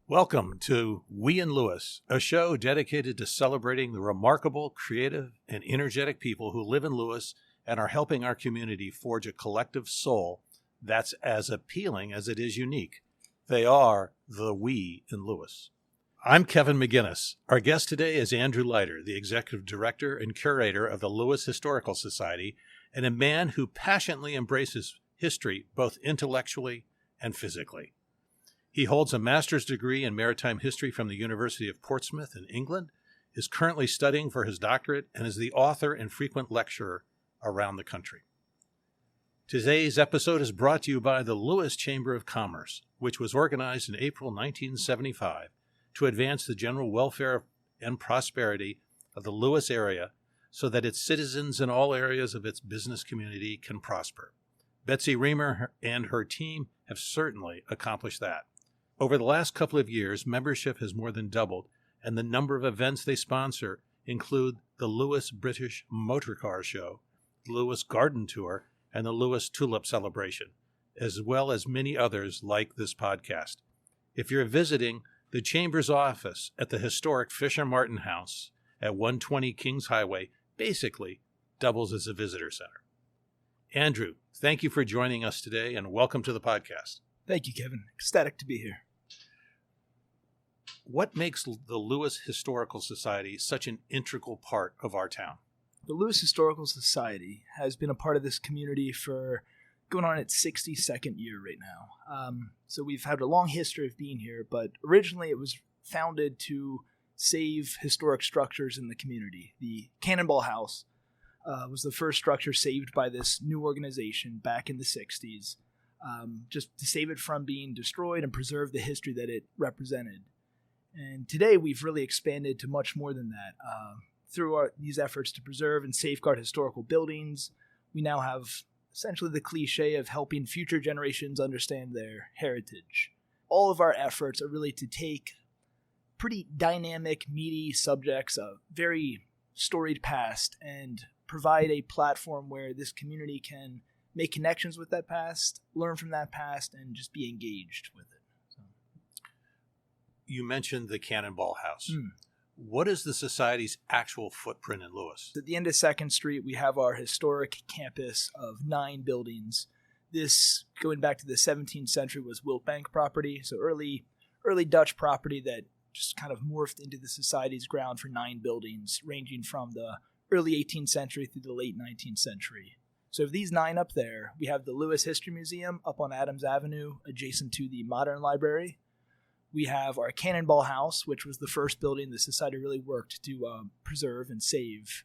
Welcome to We in Lewes, a show dedicated to celebrating the remarkable, creative, and energetic people who live in Lewes and are helping our community forge a collective soul that's as appealing as it is unique. They are the We in Lewes. I'm Kevin McGinnis. Our guest today is Andrew Lyter, the Executive Director and Curator of the Lewes Historical Society, and a man who passionately embraces history both intellectually and physically. He holds a master's degree in maritime history from the University of Portsmouth in England, is currently studying for his doctorate, and is the author and frequent lecturer around the country. Today's episode is brought to you by the Lewes Chamber of Commerce, which was organized in April 1975 to advance the general welfare and prosperity of the Lewes area so that its citizens in all areas of its business community can prosper. Betsy Reamer and her team have certainly accomplished that. Over the last couple of years, membership has more than doubled, and the number of events they sponsor include the Lewes British Motorcar Show, the Lewes Garden Tour, and the Lewes Tulip Celebration, as well as many others like this podcast. If you're visiting, the Chamber's office at the historic Fisher Martin House at 120 Kings Highway basically doubles as a visitor center. Andrew, thank you for joining us today, and welcome to the podcast. Thank you, Kevin. Ecstatic to be here. What makes the Lewes Historical Society such an integral part of our town? The Lewes Historical Society has been a part of this community for going on its 62nd year right now. So we've had a long history of being here, but originally it was founded to save historic structures in the community. The Cannonball House was the first structure saved by this new organization back in the 60s, just to save it from being destroyed and preserve the history that it represented. And today we've really expanded to much more than that. Through these efforts to preserve and safeguard historical buildings, we now have essentially the cliche of helping future generations understand their heritage. All of our efforts are really to take pretty dynamic, meaty subjects, a very storied past, and provide a platform where this community can make connections with that past, learn from that past, and just be engaged with it. You mentioned the Cannonball House. What is the Society's actual footprint in Lewes? At the end of 2nd Street, we have our historic campus of 9 buildings. This, going back to the 17th century, was Wiltbank property, so early Dutch property that just kind of morphed into the Society's ground for 9 buildings, ranging from the early 18th century through the late 19th century. So of these 9 up there, we have the Lewes History Museum up on Adams Avenue, adjacent to the Modern Library. We have our Cannonball House, which was the first building the Society really worked to preserve and save.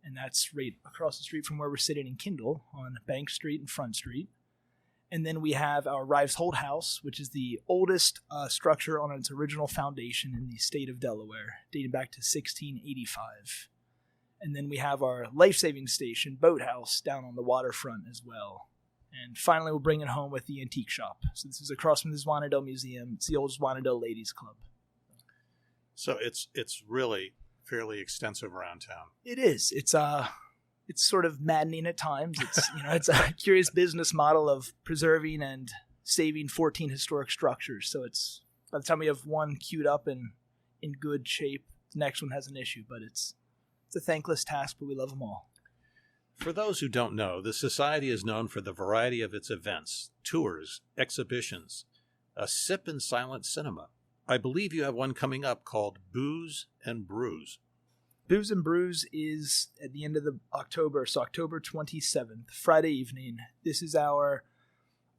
And that's right across the street from where we're sitting in Kindle on Bank Street and Front Street. And then we have our Rives Holt House, which is the oldest structure on its original foundation in the state of Delaware, dating back to 1685. And then we have our life-saving station, Boathouse, down on the waterfront as well. And finally, we'll bring it home with the antique shop. So this is across from the Zwanendale Museum. It's the old Zwanendale Ladies Club. So it's really fairly extensive around town. It is. It's sort of maddening at times. It's a curious business model of preserving and saving 14 historic structures. So it's, by the time we have one queued up and in good shape, the next one has an issue. But it's a thankless task, but we love them all. For those who don't know, the Society is known for the variety of its events, tours, exhibitions, a sip and silent cinema. I believe you have one coming up called Booze and Brews. Booze and Brews is at the end of October, so October 27th, Friday evening. This is our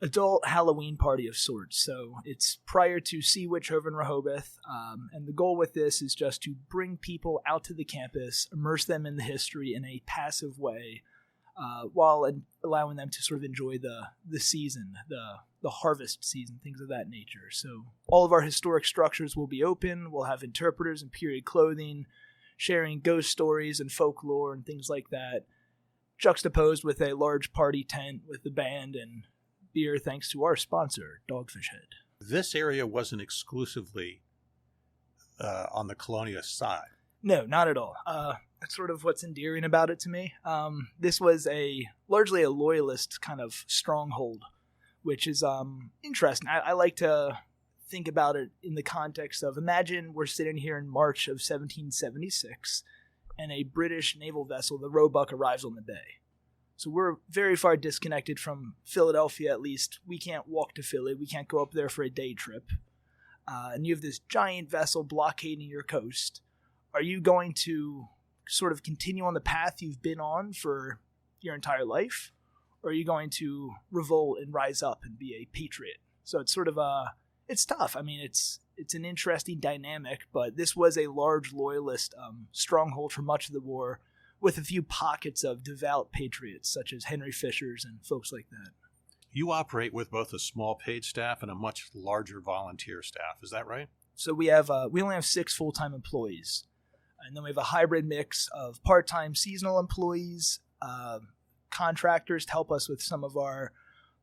adult Halloween party of sorts. So it's prior to Sea Witch over in Rehoboth, and the goal with this is just to bring people out to the campus, immerse them in the history in a passive way, while allowing them to sort of enjoy the season, the harvest season, things of that nature. So all of our historic structures will be open. We'll have interpreters in period clothing, sharing ghost stories and folklore and things like that, juxtaposed with a large party tent with the band and beer, thanks to our sponsor, Dogfish Head. This area wasn't exclusively on the colonial side. No, not at all. That's sort of what's endearing about it to me. This was largely a loyalist kind of stronghold, which is interesting. I like to think about it in the context of, imagine we're sitting here in March of 1776 and a British naval vessel, the Roebuck, arrives on the bay. So we're very far disconnected from Philadelphia, at least. We can't walk to Philly. We can't go up there for a day trip. And you have this giant vessel blockading your coast. Are you going to sort of continue on the path you've been on for your entire life? Or are you going to revolt and rise up and be a patriot? So it's sort of it's tough. I mean, it's an interesting dynamic, but this was a large loyalist stronghold for much of the war, with a few pockets of devout patriots, such as Henry Fishers and folks like that. You operate with both a small paid staff and a much larger volunteer staff. Is that right? So we only have 6 full-time employees, and then we have a hybrid mix of part-time seasonal employees, contractors to help us with some of our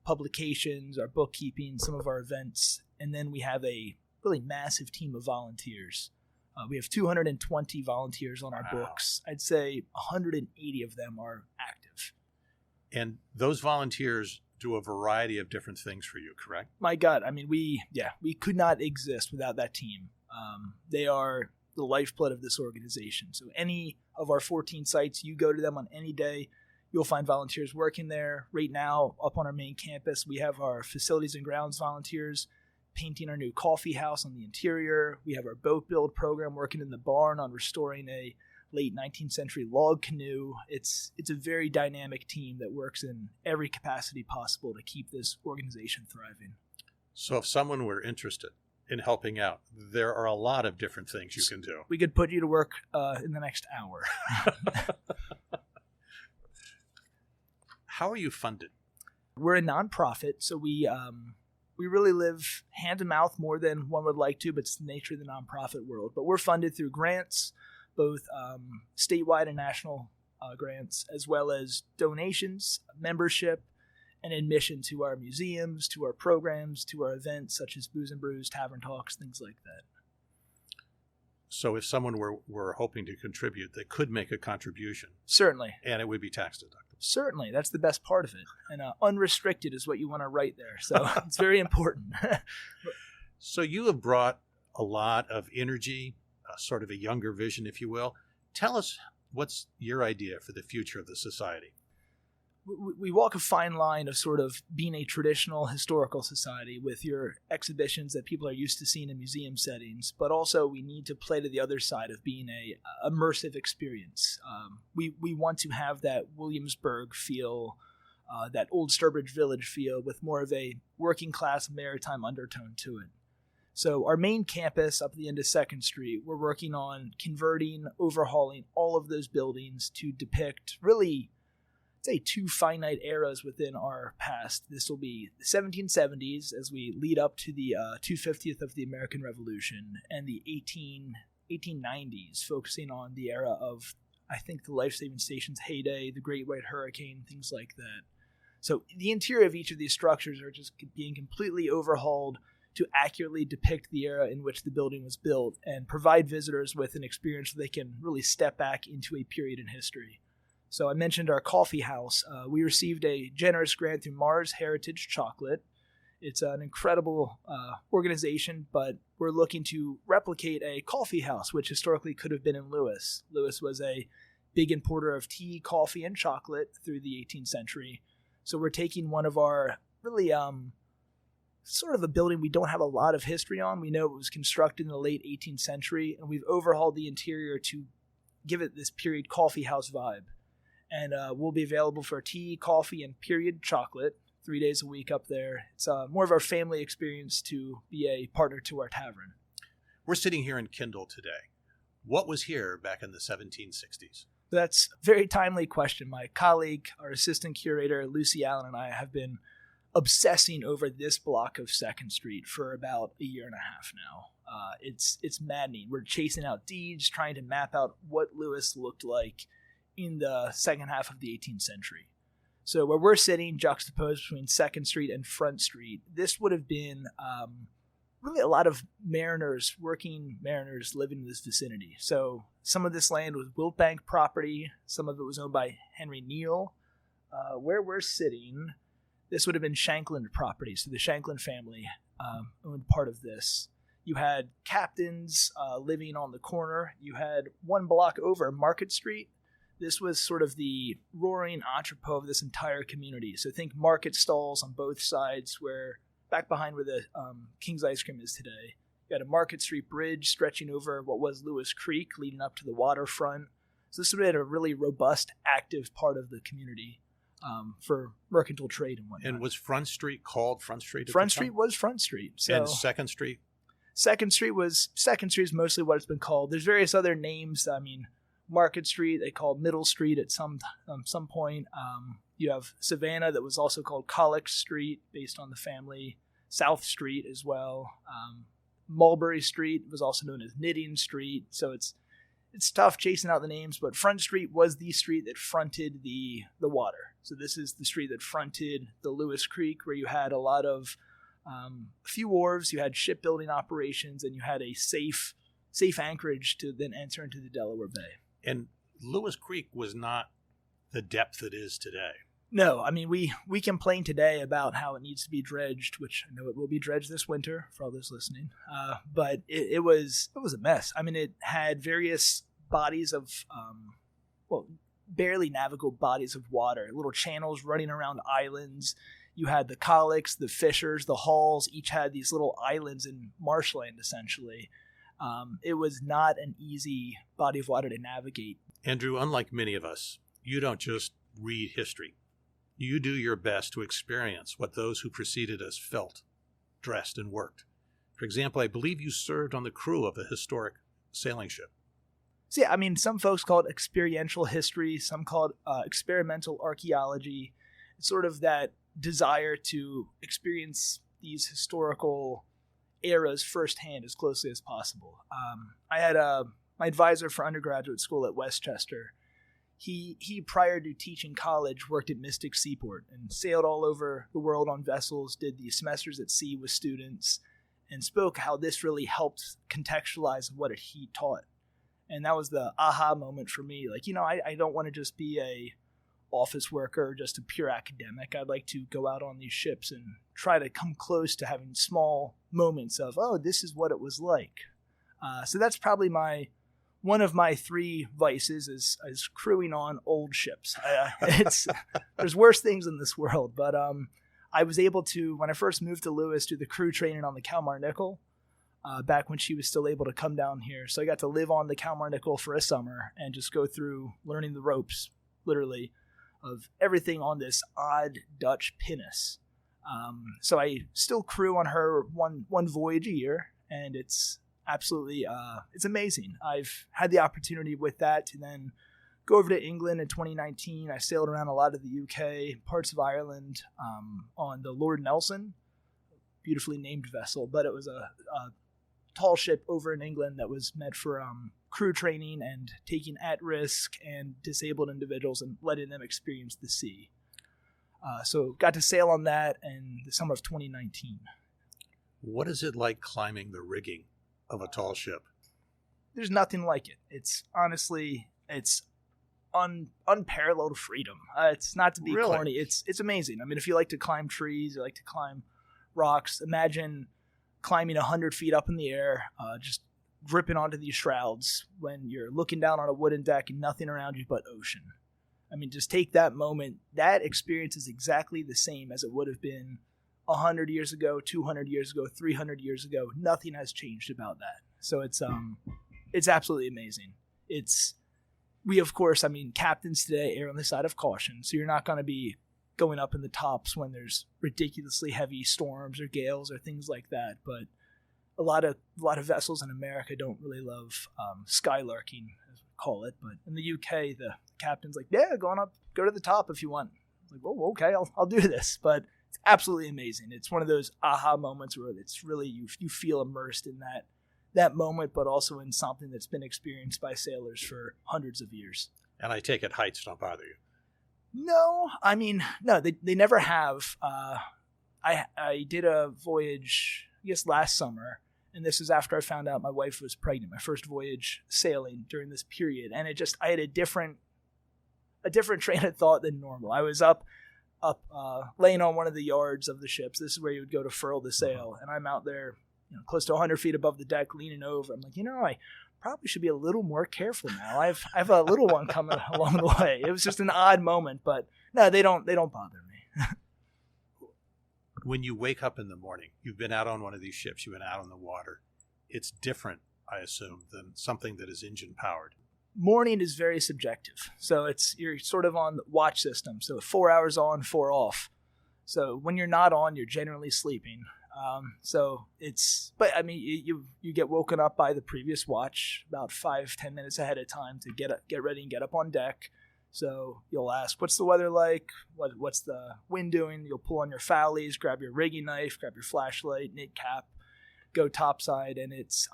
publications, our bookkeeping, some of our events, and then we have a really massive team of volunteers. We have 220 volunteers on our books. I'd say 180 of them are active. And those volunteers do a variety of different things for you, correct? My God, I mean, we could not exist without that team. They are the lifeblood of this organization. So any of our 14 sites, you go to them on any day, you'll find volunteers working there. Right now, up on our main campus, we have our facilities and grounds volunteers painting our new coffee house on the interior. We have our boat build program working in the barn on restoring a late 19th century log canoe. It's a very dynamic team that works in every capacity possible to keep this organization thriving. So if someone were interested in helping out, there are a lot of different things you can do. We could put you to work in the next hour. How are you funded? We're a nonprofit, so we really live hand to mouth more than one would like to, but it's the nature of the nonprofit world. But we're funded through grants, both statewide and national grants, as well as donations, membership, and admission to our museums, to our programs, to our events such as Booze and Brews, Tavern Talks, things like that. So if someone were hoping to contribute, they could make a contribution. Certainly. And it would be tax deductible. Certainly. That's the best part of it. And unrestricted is what you want to write there. So it's very important. So you have brought a lot of energy, sort of a younger vision, if you will. Tell us, what's your idea for the future of the society? We walk a fine line of sort of being a traditional historical society with your exhibitions that people are used to seeing in museum settings, but also we need to play to the other side of being a immersive experience. We want to have that Williamsburg feel, that old Sturbridge Village feel, with more of a working class maritime undertone to it. So our main campus up at the end of 2nd Street, we're working on converting, overhauling all of those buildings to depict really, say, 2 finite eras within our past. This will be the 1770s as we lead up to the 250th of the American Revolution, and the 1890s, focusing on the era of, I think, the life-saving station's heyday, the Great White Hurricane, things like that. So the interior of each of these structures are just being completely overhauled to accurately depict the era in which the building was built and provide visitors with an experience where they can really step back into a period in history. So I mentioned our coffee house. We received a generous grant through Mars Heritage Chocolate. It's an incredible organization, but we're looking to replicate a coffee house, which historically could have been in Lewes. Lewes was a big importer of tea, coffee, and chocolate through the 18th century. So we're taking one of our really sort of a building we don't have a lot of history on. We know it was constructed in the late 18th century, and we've overhauled the interior to give it this period coffee house vibe. And we'll be available for tea, coffee, and period chocolate 3 days a week up there. It's more of our family experience to be a partner to our tavern. We're sitting here in Kendall today. What was here back in the 1760s? That's a very timely question. My colleague, our assistant curator, Lucy Allen, and I have been obsessing over this block of 2nd Street for about a year and a half now. It's maddening. We're chasing out deeds, trying to map out what Lewes looked like in the second half of the 18th century. So where we're sitting, juxtaposed between 2nd Street and Front Street, this would have been really a lot of mariners, working mariners living in this vicinity. So some of this land was Wiltbank property. Some of it was owned by Henry Neal. Where we're sitting, This would have been Shanklin property. So the Shanklin family owned part of this. You had captains living on the corner. You had one block over Market Street. This was sort of the roaring entrepot of this entire community. So think market stalls on both sides, where back behind where the King's Ice Cream is today. You had a Market Street bridge stretching over what was Lewes Creek, leading up to the waterfront. So this would have been a really robust, active part of the community for mercantile trade and whatnot. And was Front Street called Front Street? Front Street was Front Street. So and Second Street? Second Street is mostly what it's been called. There's various other names. I mean, Market Street, they called Middle Street at some point. You have Savannah, that was also called Colic Street, based on the family. South Street as well. Mulberry Street was also known as Knitting Street. So it's tough chasing out the names, but Front Street was the street that fronted the water. So this is the street that fronted the Lewes Creek, where you had a lot of a few wharves, you had shipbuilding operations, and you had a safe anchorage to then enter into the Delaware Bay. And Lewes Creek was not the depth it is today. No, I mean, we complain today about how it needs to be dredged, which I know it will be dredged this winter for all those listening. But it was a mess. I mean, it had various bodies of, barely navigable bodies of water, little channels running around islands. You had the Colics, the Fishers, the Halls, each had these little islands in marshland, essentially. It was not an easy body of water to navigate. Andrew, unlike many of us, you don't just read history. You do your best to experience what those who preceded us felt, dressed, and worked. For example, I believe you served on the crew of a historic sailing ship. So yeah, I mean, some folks call it experiential history, some call it experimental archaeology. It's sort of that desire to experience these historical eras firsthand as closely as possible. I had my advisor for undergraduate school at Westchester. He prior to teaching college, worked at Mystic Seaport and sailed all over the world on vessels, did the semesters at sea with students, and spoke how this really helped contextualize what he taught. And that was the aha moment for me. Like, I don't want to just be a office worker or just a pure academic. I'd like to go out on these ships and try to come close to having small moments of, oh, this is what it was like. So that's probably one of my three vices is crewing on old ships. There's worse things in this world, but I was able to, when I first moved to Lewes, do the crew training on the Kalmar Nickel, back when she was still able to come down here. So I got to live on the Kalmar Nickel for a summer and just go through learning the ropes, literally, of everything on this odd Dutch pinnace. So I still crew on her one voyage a year, and it's absolutely, it's amazing. I've had the opportunity with that to then go over to England in 2019. I sailed around a lot of the UK, parts of Ireland, on the Lord Nelson, beautifully named vessel, but it was a tall ship over in England that was meant for crew training and taking at-risk and disabled individuals and letting them experience the sea. So got to sail on that in the summer of 2019. What is it like climbing the rigging of a tall ship? There's nothing like it. It's honestly, it's unparalleled freedom. It's not to be Really? corny. It's amazing. I mean, if you like to climb trees, you like to climb rocks, imagine climbing 100 feet up in the air, just gripping onto these shrouds when you're looking down on a wooden deck and nothing around you but ocean. I mean, just take that moment. That experience is exactly the same as it would have been 100 years ago, 200 years ago, 300 years ago. Nothing has changed about that. So it's absolutely amazing. We, of course, I mean, captains today err on the side of caution. So you're not going to be going up in the tops when there's ridiculously heavy storms or gales or things like that. But a lot of vessels in America don't really love skylarking, as we call it. But in the UK, the captain's like, yeah, go to the top if you want. I'm like, oh, okay, I'll do this. But it's absolutely amazing. It's one of those aha moments where it's really, you feel immersed in that moment, but also in something that's been experienced by sailors for hundreds of years. And I take it heights don't bother you. No, I mean, no, they never have. I did a voyage, I guess, last summer, and this was after I found out my wife was pregnant, my first voyage sailing during this period. And I had a different train of thought than normal. I was up up, laying on one of the yards of the ships. This is where you would go to furl the sail. And I'm out there, close to 100 feet above the deck, leaning over. I'm like, I probably should be a little more careful now. I have a little one coming along the way. It was just an odd moment, but no, they don't bother me. When you wake up in the morning, you've been out on one of these ships, you've been out on the water. It's different, I assume, than something that is engine powered. Morning is very subjective. So you're sort of on the watch system. So 4 hours on, 4 off. So when you're not on, you're generally sleeping. But I mean, you get woken up by the previous watch about 5-10 minutes ahead of time to get ready and get up on deck. So you'll ask, what's the weather like? What's the wind doing? You'll pull on your fowlies, grab your rigging knife, grab your flashlight, knit cap, go topside, and it's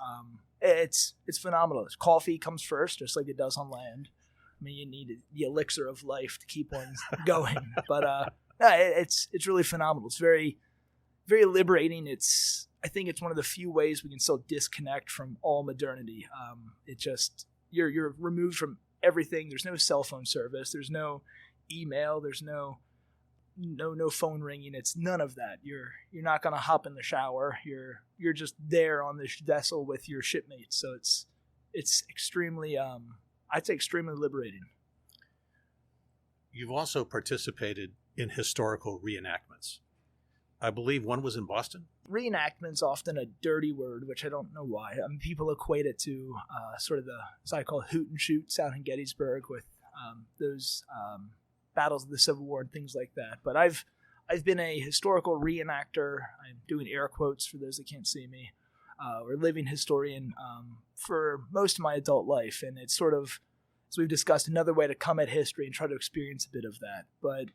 phenomenal. Coffee comes first, just like it does on land. I mean, you need the elixir of life to keep one going. But it's really phenomenal. It's very, very liberating. I think it's one of the few ways we can still disconnect from all modernity. You're removed from everything. There's no cell phone service. There's no email. There's no phone ringing. It's none of that. You're not going to hop in the shower. You're just there on this vessel with your shipmates. So it's extremely, I'd say extremely liberating. You've also participated in historical reenactments. I believe one was in Boston. Reenactment's often a dirty word, which I don't know why. I mean, people equate it to sort of the so I call hoot and shoots out in Gettysburg with those battles of the Civil War and things like that. But I've been a historical reenactor. I'm doing air quotes for those that can't see me, or living historian for most of my adult life. And it's sort of, as we've discussed, another way to come at history and try to experience a bit of that. But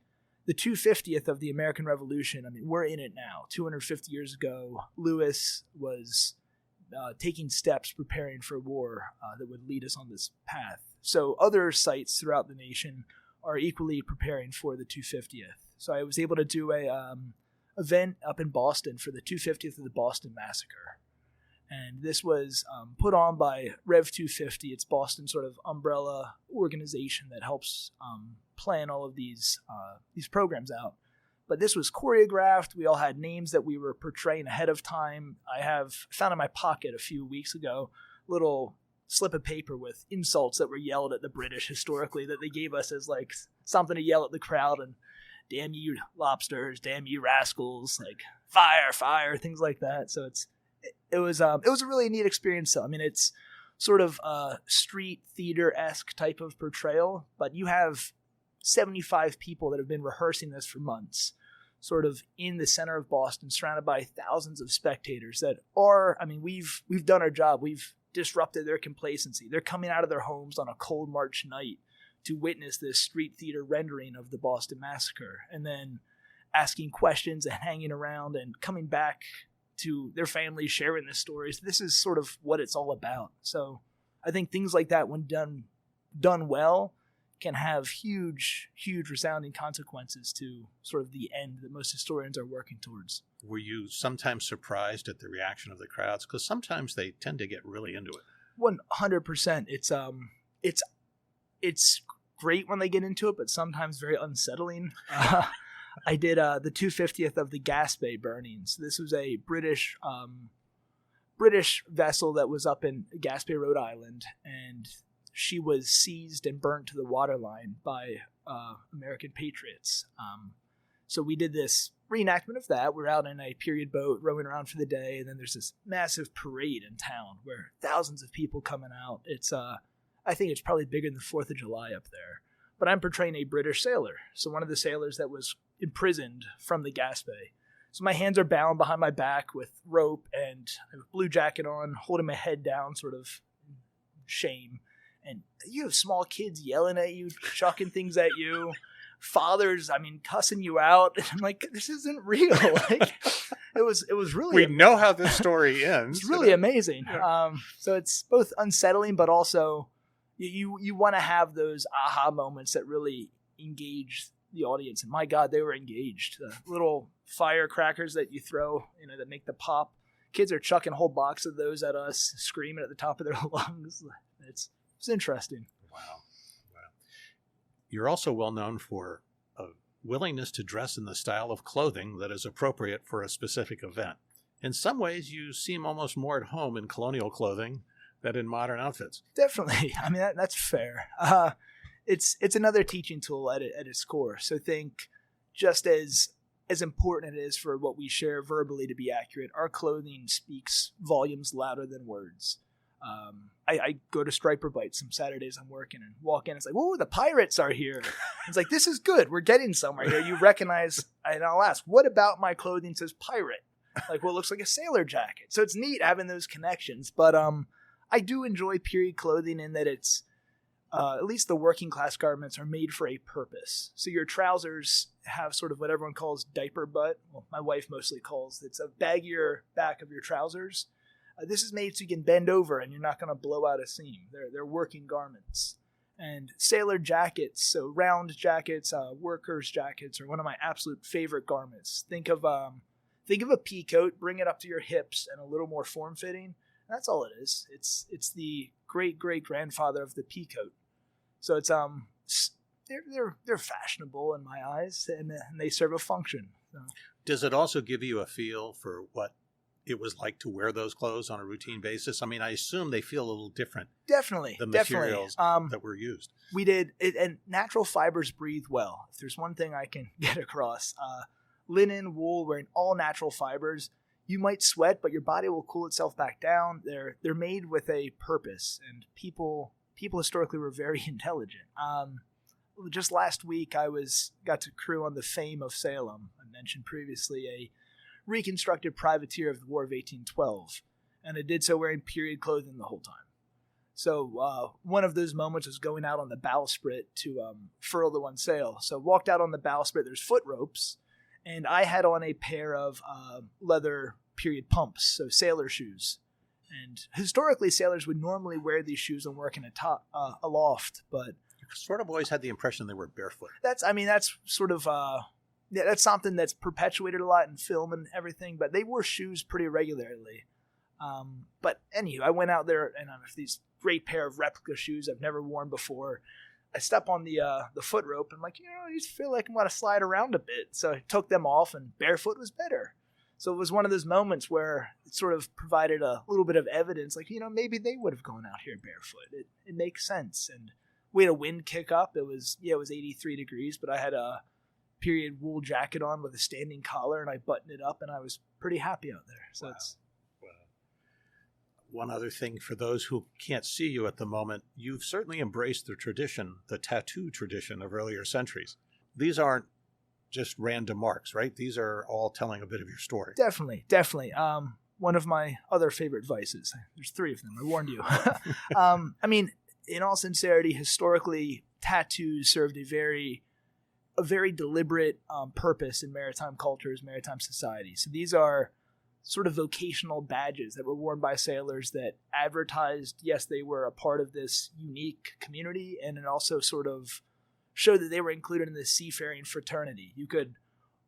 the 250th of the American Revolution, I mean, we're in it now. 250 years ago, Lewes was taking steps preparing for war that would lead us on this path. So other sites throughout the nation are equally preparing for the 250th. So I was able to do a event up in Boston for the 250th of the Boston Massacre. And this was put on by Rev 250. It's Boston's sort of umbrella organization that helps plan all of these programs out. But this was choreographed. We all had names that we were portraying ahead of time. I found in my pocket a few weeks ago a little slip of paper with insults that were yelled at the British historically that they gave us as like something to yell at the crowd, and damn you lobsters, damn you rascals, like fire, things like that. So it was a really neat experience though. I mean, it's sort of a street theater-esque type of portrayal, but you have 75 people that have been rehearsing this for months, sort of in the center of Boston, surrounded by thousands of spectators that are, I mean, we've done our job. We've disrupted their complacency. They're coming out of their homes on a cold March night to witness this street theater rendering of the Boston Massacre, and then asking questions and hanging around and coming back to their families, sharing the stories. This is sort of what it's all about. So I think things like that, when done well, can have huge resounding consequences to sort of the end that most historians are working towards. Were you sometimes surprised at the reaction of the crowds? Because sometimes they tend to get really into it. 100%. It's great when they get into it, but sometimes very unsettling. I did the 250th of the Gaspé burnings. This was a British vessel that was up in Gaspé, Rhode Island, and she was seized and burnt to the waterline by American patriots. So we did this reenactment of that. We're out in a period boat rowing around for the day, and then there's this massive parade in town where thousands of people coming out. It's I think it's probably bigger than the 4th of July up there. But I'm portraying a British sailor, so one of the sailors that was imprisoned from the Gaspé. So my hands are bound behind my back with rope, and I have a blue jacket on, holding my head down, sort of shame. And you have small kids yelling at you, chucking things at you, fathers, I mean, cussing you out. And I'm like, this isn't real. Like, it was really. We know how this story ends. It's really amazing. Yeah. So it's both unsettling, but also you want to have those aha moments that really engage the audience. And my God, they were engaged. The little firecrackers that you throw, that make the pop. Kids are chucking a whole box of those at us, screaming at the top of their lungs. It's interesting. Wow. You're also well known for a willingness to dress in the style of clothing that is appropriate for a specific event. In some ways, you seem almost more at home in colonial clothing than in modern outfits. Definitely. I mean, that's fair. It's another teaching tool at its core. So think just as important it is for what we share verbally to be accurate, our clothing speaks volumes louder than words. I go to Striper Bite some Saturdays I'm working and walk in. It's like, whoa, the pirates are here. It's like, this is good. We're getting somewhere here. You recognize, and I'll ask, what about my clothing says pirate? Like, well, it looks like a sailor jacket. So it's neat having those connections. But I do enjoy period clothing in that it's, at least the working class garments are made for a purpose. So your trousers have sort of what everyone calls diaper butt. Well, my wife mostly calls it's a baggier back of your trousers. This is made so you can bend over and you're not going to blow out a seam. They're working garments. And sailor jackets, so round jackets, workers' jackets are one of my absolute favorite garments. Think of a pea coat, bring it up to your hips and a little more form-fitting. That's all it is. It's the great-great-grandfather of the pea coat. So it's they're fashionable in my eyes, and they serve a function. So. Does it also give you a feel for what it was like to wear those clothes on a routine basis? I mean, I assume they feel a little different. Definitely. The materials that were used. We did, and natural fibers breathe well. If there's one thing I can get across, linen, wool, we're in all natural fibers. You might sweat, but your body will cool itself back down. They're made with a purpose, and people historically were very intelligent. Just last week, I got to crew on the Fame of Salem. I mentioned previously a reconstructed privateer of the War of 1812, and I did so wearing period clothing the whole time. So one of those moments was going out on the bowsprit to furl the one sail. So walked out on the bowsprit. There's foot ropes, and I had on a pair of leather period pumps, so sailor shoes. And historically, sailors would normally wear these shoes when working aloft, but sort of always had the impression they were barefoot. That's sort of that's something that's perpetuated a lot in film and everything. But they wore shoes pretty regularly. But anyway, I went out there and I have these great pair of replica shoes I've never worn before. I step on the foot rope and I'm like, I just feel like I'm going to slide around a bit. So I took them off and barefoot was better. So it was one of those moments where it sort of provided a little bit of evidence, like, maybe they would have gone out here barefoot. It makes sense. And we had a wind kick up. It was 83 degrees, but I had a period wool jacket on with a standing collar and I buttoned it up and I was pretty happy out there. So Wow. One other thing for those who can't see you at the moment, you've certainly embraced the tattoo tradition of earlier centuries. These aren't just random marks, right? These are all telling a bit of your story. Definitely. One of my other favorite vices. There's 3 of them. I warned you. I mean, in all sincerity, historically, tattoos served a very deliberate purpose in maritime cultures, maritime society. So these are sort of vocational badges that were worn by sailors that advertised, yes, they were a part of this unique community, and it also sort of showed that they were included in the seafaring fraternity. You could,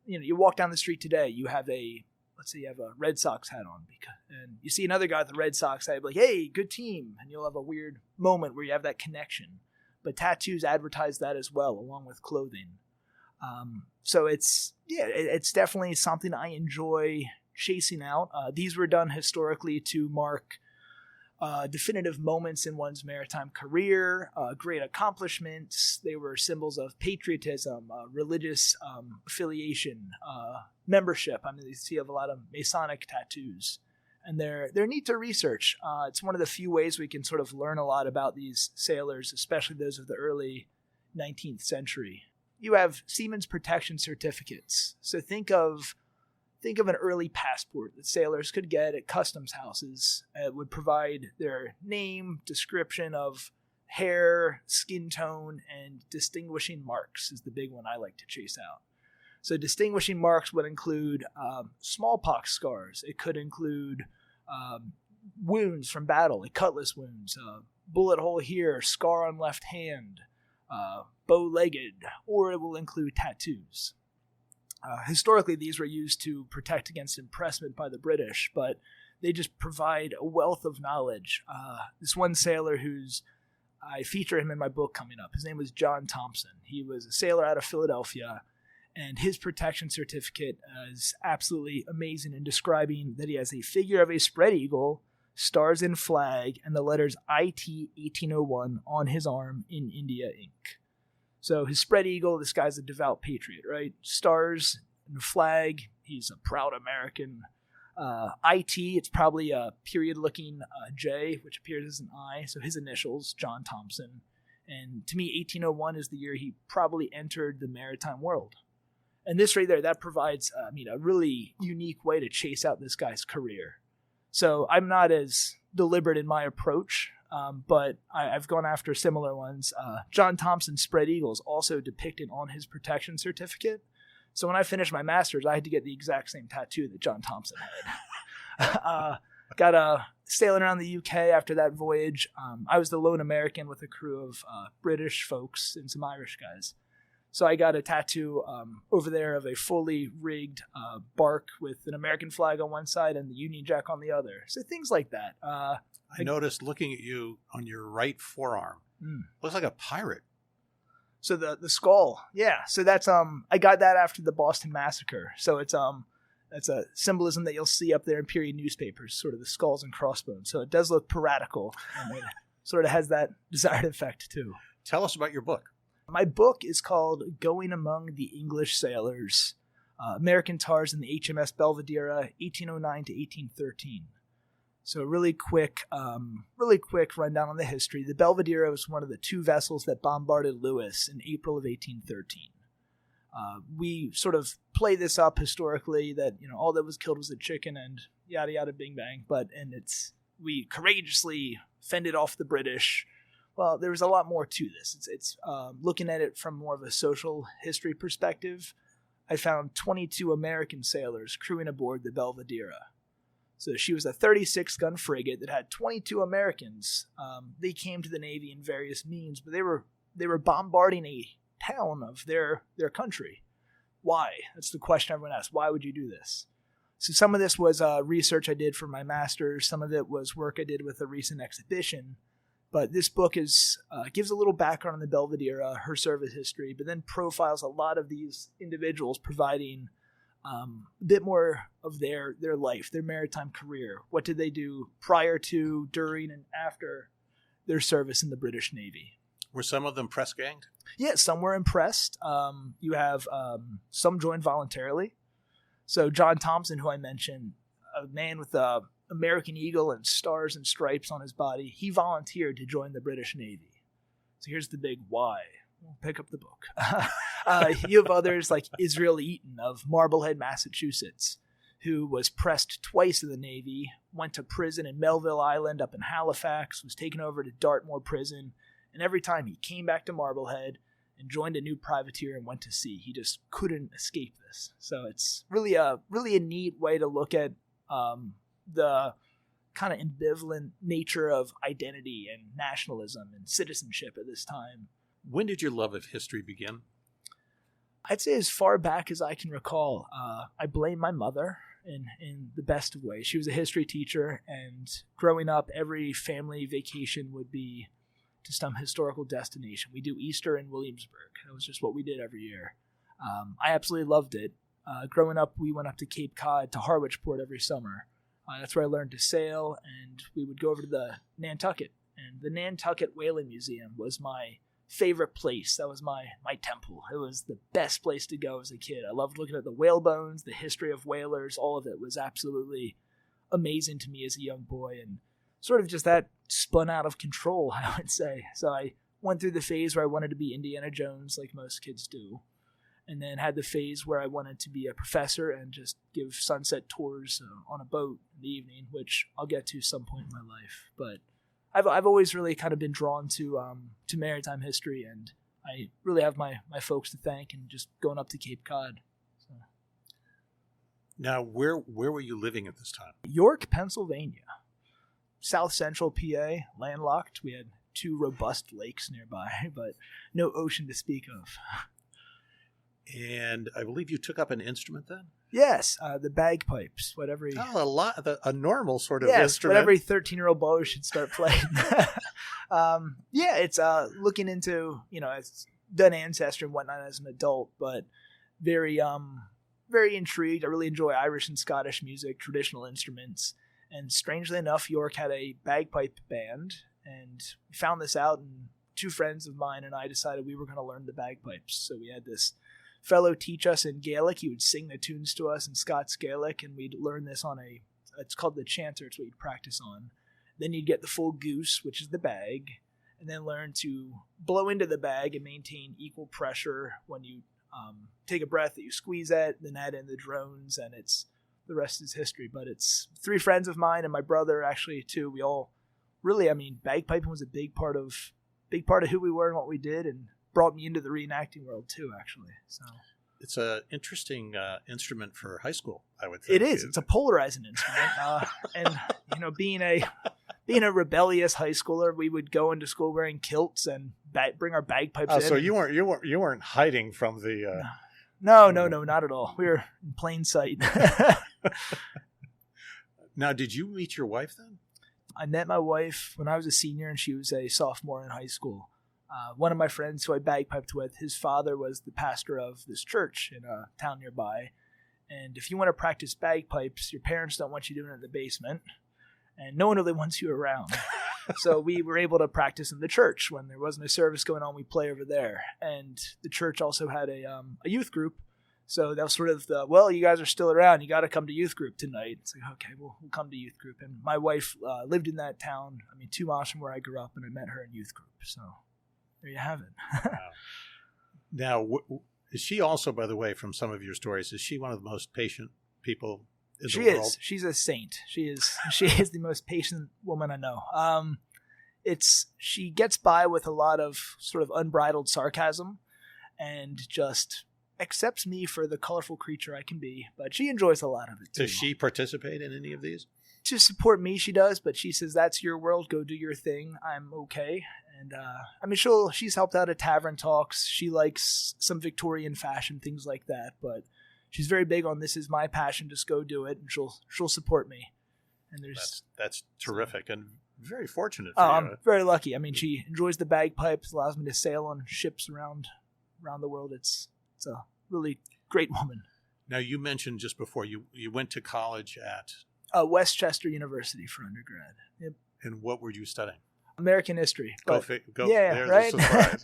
you walk down the street today, let's say you have a Red Sox hat on, and you see another guy with a Red Sox hat, like, hey, good team, and you'll have a weird moment where you have that connection. But tattoos advertise that as well, along with clothing. So it's definitely something I enjoy chasing out. These were done historically to mark definitive moments in one's maritime career, great accomplishments. They were symbols of patriotism, religious affiliation, membership. I mean, you see a lot of Masonic tattoos, and they're neat to research. It's one of the few ways we can sort of learn a lot about these sailors, especially those of the early 19th century. You have Seamen's Protection Certificates. So think of an early passport that sailors could get at customs houses. It would provide their name, description of hair, skin tone, and distinguishing marks is the big one I like to chase out. So distinguishing marks would include smallpox scars. It could include wounds from battle, like cutlass wounds, bullet hole here, scar on left hand, bow-legged, or it will include tattoos. Historically, these were used to protect against impressment by the British, but they just provide a wealth of knowledge. This one sailor I feature him in my book coming up. His name was John Thompson. He was a sailor out of Philadelphia, And his protection certificate is absolutely amazing in describing that he has a figure of a spread eagle, stars and flag, and the letters IT 1801 on his arm in India ink. So his spread eagle, this guy's a devout patriot, right? Stars and flag, he's a proud American. IT, it's probably a period-looking J, which appears as an I, so his initials, John Thompson. And to me, 1801 is the year he probably entered the maritime world. And this right there, that provides, a really unique way to chase out this guy's career. So I'm not as deliberate in my approach, but I've gone after similar ones. John Thompson's spread eagle is also depicted on his protection certificate. So when I finished my master's, I had to get the exact same tattoo that John Thompson had. Got sailing around the UK after that voyage. I was the lone American with a crew of British folks and some Irish guys. So I got a tattoo over there of a fully rigged bark with an American flag on one side and the Union Jack on the other. So things like that. I noticed looking at you on your right forearm. Looks like a pirate. So the skull, yeah. So that's I got that after the Boston Massacre. So it's that's a symbolism that you'll see up there in period newspapers, sort of the skulls and crossbones. So it does look piratical, and it sort of has that desired effect too. Tell us about your book. My book is called "Going Among the English Sailors: American Tars in the HMS Belvidera, 1809 to 1813." So really quick rundown on the history. The Belvidera was one of the two vessels that bombarded Lewes in April of 1813. We sort of play this up historically that all that was killed was a chicken and yada yada bing bang, we courageously fended off the British. Well, there was a lot more to this. It's looking at it from more of a social history perspective. I found 22 American sailors crewing aboard the Belvidera. So she was a 36-gun frigate that had 22 Americans. They came to the Navy in various means, but they were bombarding a town of their country. Why? That's the question everyone asks. Why would you do this? So some of this was research I did for my master's. Some of it was work I did with a recent exhibition. But this book gives a little background on the Belvidera, her service history, but then profiles a lot of these individuals, providing a bit more of their life, their maritime career. What did they do prior to, during, and after their service in the British Navy? Were some of them press ganged? Yeah, some were impressed. You have some joined voluntarily. So John Thompson, who I mentioned, a man with a American eagle and stars and stripes on his body, he volunteered to join the British Navy. So here's the big why. We'll pick up the book. You have others like Israel Eaton of Marblehead, Massachusetts, who was pressed twice in the Navy, went to prison in Melville Island up in Halifax, was taken over to Dartmoor Prison, and every time he came back to Marblehead and joined a new privateer and went to sea. He just couldn't escape this. So it's really a neat way to look at the kind of ambivalent nature of identity and nationalism and citizenship at this time. When did your love of history begin? I'd say as far back as I can recall. I blame my mother in the best of ways. She was a history teacher, and growing up, every family vacation would be to some historical destination. We do Easter in Williamsburg. That was just what we did every year. I absolutely loved it. Growing up, we went up to Cape Cod, to Harwichport every summer. That's where I learned to sail, and we would go over to the Nantucket. And the Nantucket Whaling Museum was my favorite place. That was my temple. It was the best place to go as a kid. I loved looking at the whale bones, the history of whalers. All of it was absolutely amazing to me as a young boy, and sort of just that spun out of control, I would say. So I went through the phase where I wanted to be Indiana Jones, like most kids do, and then had the phase where I wanted to be a professor and just give sunset tours on a boat in the evening, which I'll get to some point in my life. But I've always really kind of been drawn to maritime history, and I really have my folks to thank, and just going up to Cape Cod. So. Now, where were you living at this time? York, Pennsylvania. South Central PA, landlocked. We had 2 robust lakes nearby, but no ocean to speak of. And I believe you took up an instrument then? Yes, the bagpipes. A normal sort of What instrument. every 13-year-old boy should start playing. It's looking into, it's done ancestry and whatnot as an adult, but very very intrigued. I really enjoy Irish and Scottish music, traditional instruments. And strangely enough, York had a bagpipe band, and we found this out, and two friends of mine and I decided we were going to learn the bagpipes. So we had this fellow teach us in Gaelic. He would sing the tunes to us in Scots Gaelic, and we'd learn this on it's called the chanter. It's what you'd practice on. Then you'd get the full goose, which is the bag, and then learn to blow into the bag and maintain equal pressure when you take a breath that you squeeze at, then add in the drones, and the rest is history. But it's three friends of mine and my brother actually too. We all really, bagpiping was a big part of who we were and what we did, and brought me into the reenacting world too, actually. So it's an interesting instrument for high school, I would think. It is. It's a polarizing instrument, and being a rebellious high schooler, we would go into school wearing kilts and bring our bagpipes in. So you weren't hiding from the. No, not at all. We were in plain sight. Now, did you meet your wife then? I met my wife when I was a senior and she was a sophomore in high school. One of my friends who I bagpiped with, his father was the pastor of this church in a town nearby. And if you want to practice bagpipes, your parents don't want you doing it in the basement. And no one really wants you around. So we were able to practice in the church. When there wasn't a service going on, we'd play over there. And the church also had a youth group. So that was sort of you guys are still around. You got to come to youth group tonight. It's like, okay, we'll come to youth group. And my wife lived in that town, 2 miles from where I grew up, and I met her in youth group. So there you have it. Wow. Now, is she also, by the way, from some of your stories, is she one of the most patient people in the world? She is. She's a saint. She is the most patient woman I know. She gets by with a lot of sort of unbridled sarcasm and just accepts me for the colorful creature I can be, but she enjoys a lot of it too. Does she participate in any of these? To support me, she does, but she says, that's your world, go do your thing. I'm okay. And she's helped out at tavern talks. She likes some Victorian fashion, things like that, but she's very big on this is my passion, just go do it, and she'll support me. And that's terrific and very fortunate for you. I'm very lucky. She enjoys the bagpipes, allows me to sail on ships around the world. It's a really great woman. Now, you mentioned just before you went to college at Westchester University for undergrad. Yep. And what were you studying? American history. Go yeah, there, right?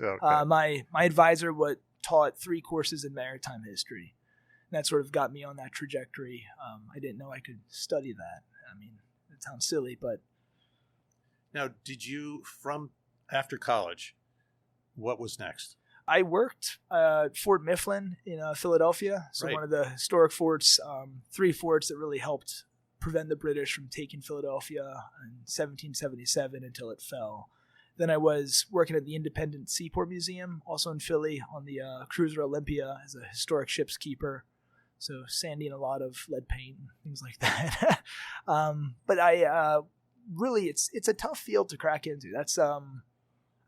Okay. My advisor taught 3 courses in maritime history. And that sort of got me on that trajectory. I didn't know I could study that. It sounds silly, but... Now, did you, after college, what was next? I worked at Fort Mifflin in Philadelphia. So right. One of the historic forts, 3 forts that really helped prevent the British from taking Philadelphia in 1777 until it fell. Then I was working at the Independent Seaport Museum, also in Philly, on the cruiser Olympia as a historic ship's keeper. So sanding a lot of lead paint and things like that. But I really, it's a tough field to crack into. That's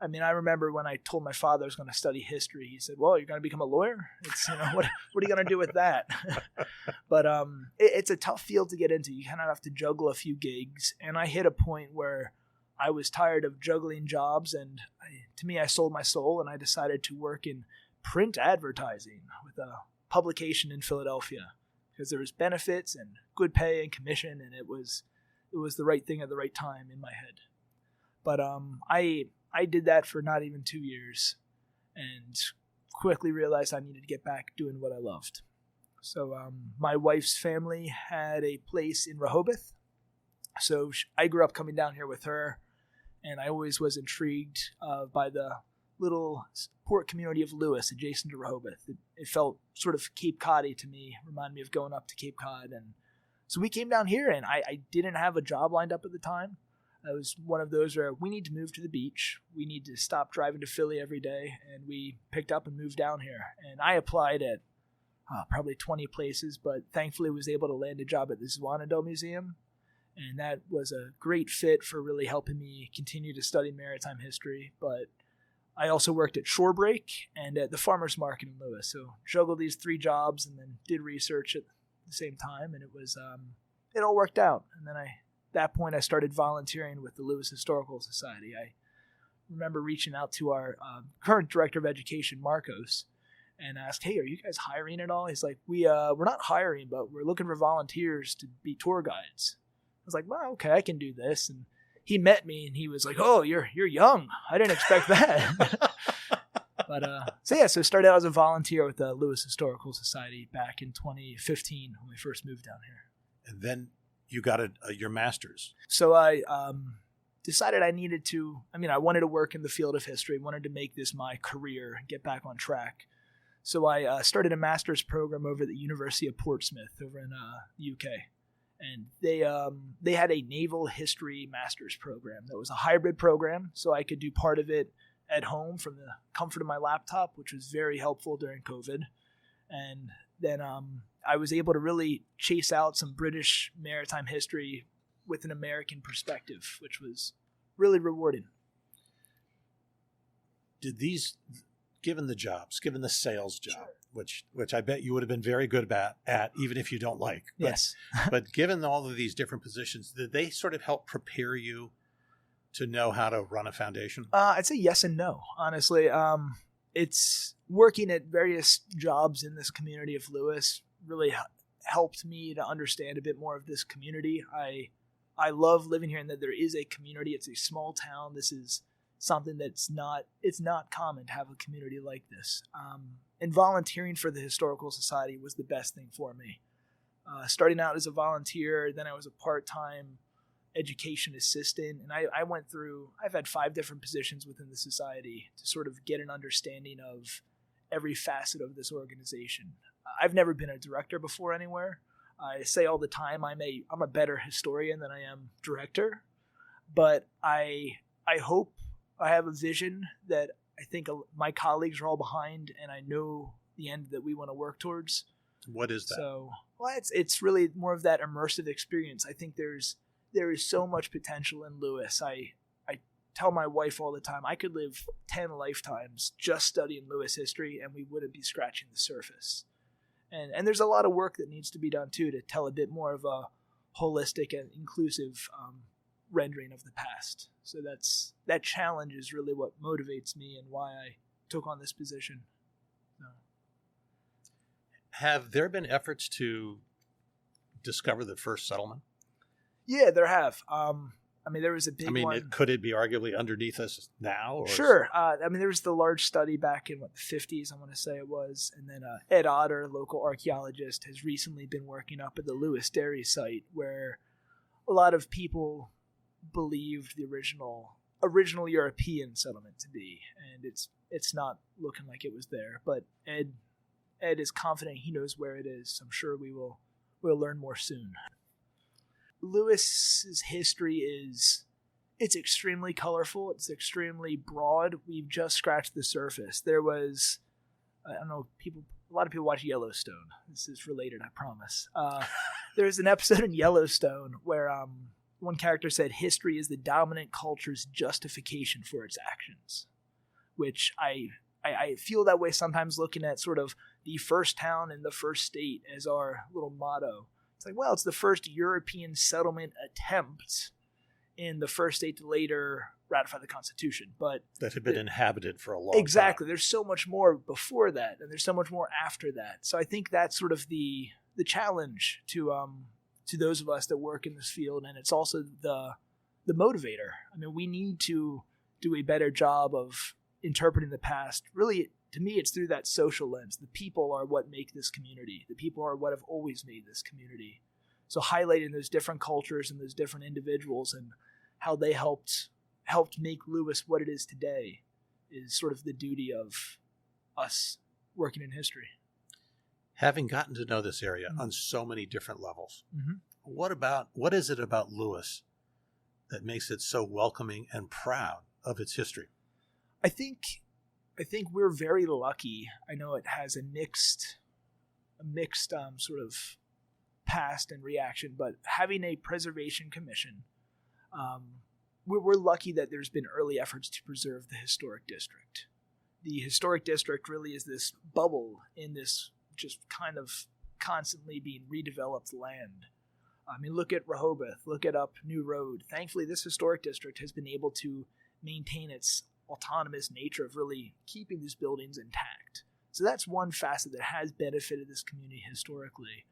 I remember when I told my father I was going to study history, he said, well, you're going to become a lawyer? It's, what are you going to do with that? But it's a tough field to get into. You kind of have to juggle a few gigs. And I hit a point where I was tired of juggling jobs. And I sold my soul, and I decided to work in print advertising with a publication in Philadelphia because there was benefits and good pay and commission. And it was the right thing at the right time in my head. But I did that for not even 2 years and quickly realized I needed to get back doing what I loved. So my wife's family had a place in Rehoboth. So I grew up coming down here with her, and I always was intrigued by the little port community of Lewes adjacent to Rehoboth. It felt sort of Cape Cod-y to me, reminded me of going up to Cape Cod. And so we came down here, and I didn't have a job lined up at the time. I was one of those where we need to move to the beach. We need to stop driving to Philly every day. And we picked up and moved down here. And I applied at probably 20 places, but thankfully was able to land a job at the Zwanendale Museum. And that was a great fit for really helping me continue to study maritime history. But I also worked at Shorebreak and at the Farmers Market in Lewes. So juggled these 3 jobs and then did research at the same time. And it all worked out. And then that point, I started volunteering with the Lewes Historical Society. I remember reaching out to our current director of education, Marcos, and asked, "Hey, are you guys hiring at all?" He's like, we're not hiring, but we're looking for volunteers to be tour guides. I was like, well, okay, I can do this. And he met me and he was like, "Oh, you're young. I didn't expect that." But so started out as a volunteer with the Lewes Historical Society back in 2015 when we first moved down here. And then you got your master's. So I decided I needed to. I wanted to work in the field of history, wanted to make this my career, get back on track. So I started a master's program over at the University of Portsmouth over in the UK. And they had a naval history master's program that was a hybrid program, so I could do part of it at home from the comfort of my laptop, which was very helpful during COVID. And then I was able to really chase out some British maritime history with an American perspective, which was really rewarding. Did these, given the sales job, Sure. which I bet you would have been very good at even if you don't like. But, Yes. But given all of these different positions, did they sort of help prepare you to know how to run a foundation? I'd say yes and no, honestly. It's working at various jobs in this community of Lewes really helped me to understand a bit more of this community. I love living here and that there is a community. It's a small town. This is something it's not common to have a community like this. And volunteering for the Historical Society was the best thing for me. Starting out as a volunteer, then I was a part-time education assistant, and I've had 5 different positions within the society to sort of get an understanding of every facet of this organization. I've never been a director before anywhere. I say all the time I'm a better historian than I am director, but I hope I have a vision that I think my colleagues are all behind, and I know the end that we want to work towards. What is that? So, well, it's really more of that immersive experience. I think there is so much potential in Lewes. I tell my wife all the time, I could live 10 lifetimes just studying Lewes history, and we wouldn't be scratching the surface. And there's a lot of work that needs to be done, too, to tell a bit more of a holistic and inclusive rendering of the past. So that challenge is really what motivates me and why I took on this position. So. Have there been efforts to discover the first settlement? Yeah, there have. There was a big one. Could it be arguably underneath us now? Or sure. There was the large study back in the 50s, I want to say it was. And then Ed Otter, local archaeologist, has recently been working up at the Lewes Dairy site, where a lot of people believed the original European settlement to be. And it's not looking like it was there. But Ed is confident he knows where it is. I'm sure we'll learn more soon. Lewes's history it's extremely colorful. It's extremely broad. We've just scratched the surface. There was, I don't know, a lot of people watch Yellowstone. This is related, I promise. There's an episode in Yellowstone where one character said history is the dominant culture's justification for its actions, which I feel that way sometimes looking at sort of the first town and the first state as our little motto. It's like, well, it's the first European settlement attempt in the first state to later ratify the Constitution. But that had been inhabited for a long time. Exactly. There's so much more before that, and there's so much more after that. So I think that's sort of the challenge to those of us that work in this field, and it's also the motivator. We need to do a better job of interpreting the past. Really, to me, it's through that social lens. The people are what make this community. The people are what have always made this community. So highlighting those different cultures and those different individuals and how they helped make Lewes what it is today is sort of the duty of us working in history. Having gotten to know this area on so many different levels, what is it about Lewes that makes it so welcoming and proud of its history? I think we're very lucky. I know it has a mixed sort of past and reaction, but having a preservation commission, we're lucky that there's been early efforts to preserve the historic district. The historic district really is this bubble in this just kind of constantly being redeveloped land. Look at Rehoboth, look at up New Road. Thankfully, this historic district has been able to maintain its autonomous nature of really keeping these buildings intact. So that's one facet that has benefited this community historically.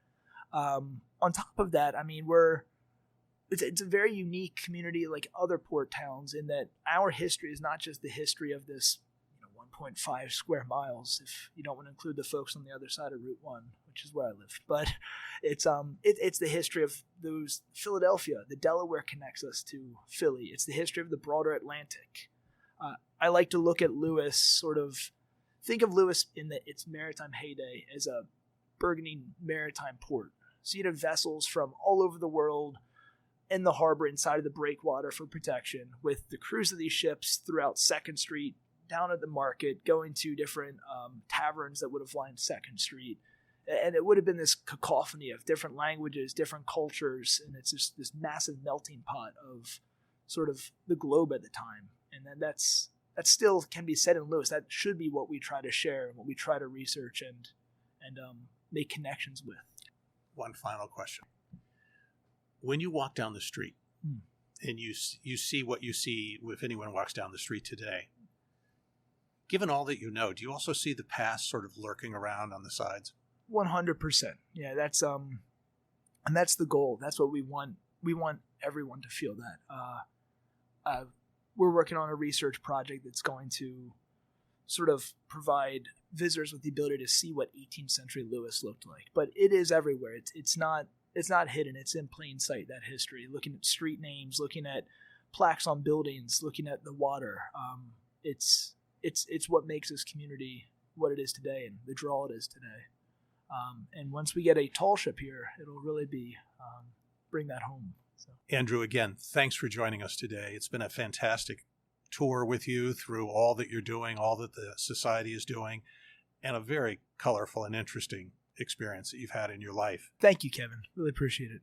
On top of that, I mean, it's a very unique community like other port towns in that our history is not just the history of this 1.5 square miles, if you don't want to include the folks on the other side of Route 1, which is where I live. But it's the history of those Philadelphia. The Delaware connects us to Philly. It's the history of the broader Atlantic. I like to look at Lewes, think of Lewes in its maritime heyday as a burgeoning maritime port. So you'd have vessels from all over the world in the harbor inside of the breakwater for protection, with the crews of these ships throughout 2nd Street, down at the market, going to different taverns that would have lined 2nd Street. And it would have been this cacophony of different languages, different cultures, and it's just this massive melting pot of sort of the globe at the time. And then that still can be said in Lewes. That should be what we try to share and what we try to research and make connections with. One final question. When you walk down the street and you see what you see if anyone walks down the street today, given all that you know, do you also see the past sort of lurking around on the sides? 100%. Yeah, that's and that's the goal. That's what we want. We want everyone to feel that. We're working on a research project that's going to sort of provide visitors with the ability to see what 18th century Lewes looked like. But it is everywhere. It's not hidden. It's in plain sight, that history. Looking at street names, looking at plaques on buildings, looking at the water. It's what makes this community what it is today and the draw it is today. And once we get a tall ship here, it'll really be bring that home. So. Andrew, again, thanks for joining us today. It's been a fantastic tour with you through all that you're doing, all that the society is doing, and a very colorful and interesting experience that you've had in your life. Thank you, Kevin. Really appreciate it.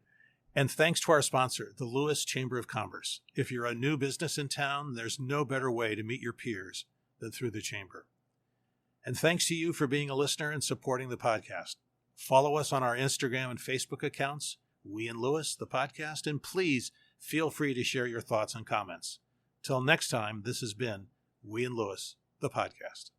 And thanks to our sponsor, the Lewes Chamber of Commerce. If you're a new business in town, there's no better way to meet your peers than through the Chamber. And thanks to you for being a listener and supporting the podcast. Follow us on our Instagram and Facebook accounts, We in Lewes, the podcast, and please feel free to share your thoughts and comments. Till next time, this has been We in Lewes, the podcast.